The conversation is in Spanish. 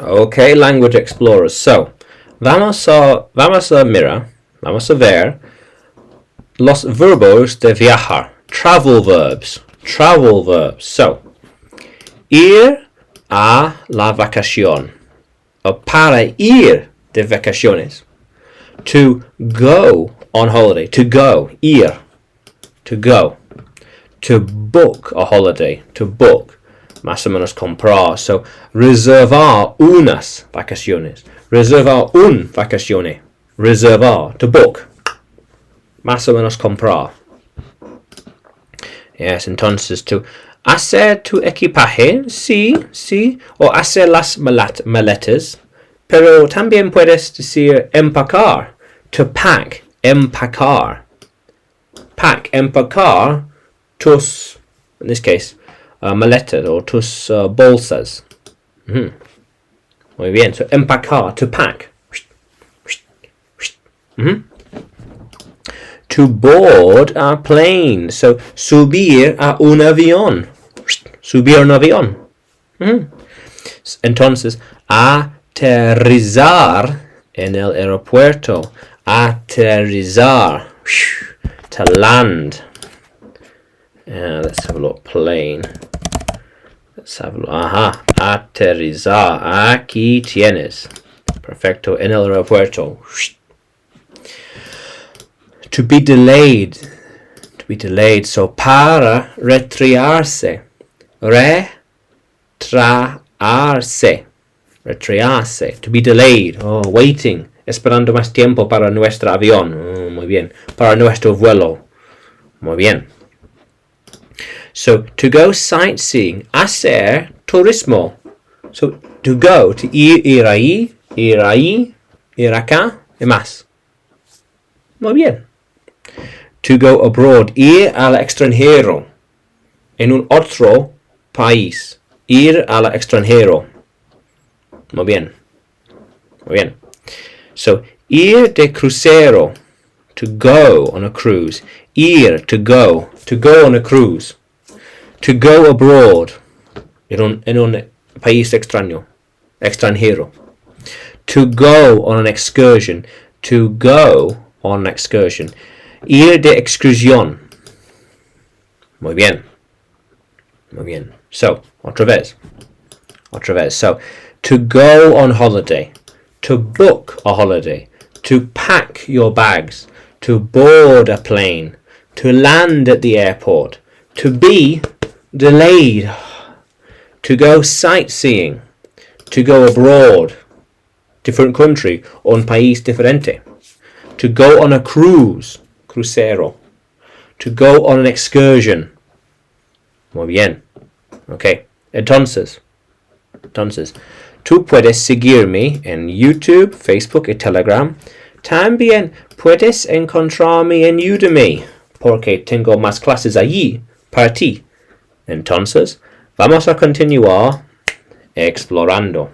Okay, language explorers. So, vamos a ver los verbos de viajar. Travel verbs. Travel verbs. So, ir a la vacación. O para ir de vacaciones. To go on holiday. To go. Ir. To go. To book a holiday. To book. Más o menos comprar. So, reservar unas vacaciones. Reservar un vacaciones. Reservar. To book. Más o menos comprar. Yes, entonces, to hacer tu equipaje. Sí. O hacer las maletas. Pero también puedes decir empacar. To pack. Empacar. Pack. Empacar tus, in this case, maletas o tus bolsas. Muy bien. So, empacar. To pack. To board a plane. So, subir a un avión. Subir a un avión. Entonces, aterrizar en el aeropuerto. Aterrizar. To land. Let's have a look. Plane. Let's have a look. Ajá. Aterrizar. Aquí tienes. Perfecto. En el aeropuerto. To be delayed. To be delayed. So, para retrasarse. Retrasarse. Retrasarse. To be delayed. Oh, waiting. Esperando más tiempo para nuestro avión. Oh, muy bien. Para nuestro vuelo. Muy bien. So, to go sightseeing. Hacer turismo. So, to go. To ir ahí. Ir acá. Y más. Muy bien. To go abroad. Ir al extranjero. En un otro país. Ir al extranjero. Muy bien. Muy bien. So, ir de crucero. To go on a cruise. Ir, to go. To go on a cruise. To go abroad. En un país extraño. Extranjero. To go on an excursion. To go on an excursion. Ir de excursión. Muy bien. Muy bien. So, otra vez. So, to go on holiday. To book a holiday. To pack your bags. To board a plane. To land at the airport. To be delayed. To go sightseeing. To go abroad. Different country. Un país diferente. To go on a cruise. Crucero. To go on an excursion. Muy bien. Ok. Entonces, tú puedes seguirme en YouTube, Facebook y Telegram. También puedes encontrarme en Udemy, porque tengo más clases allí para ti. Entonces, vamos a continuar explorando.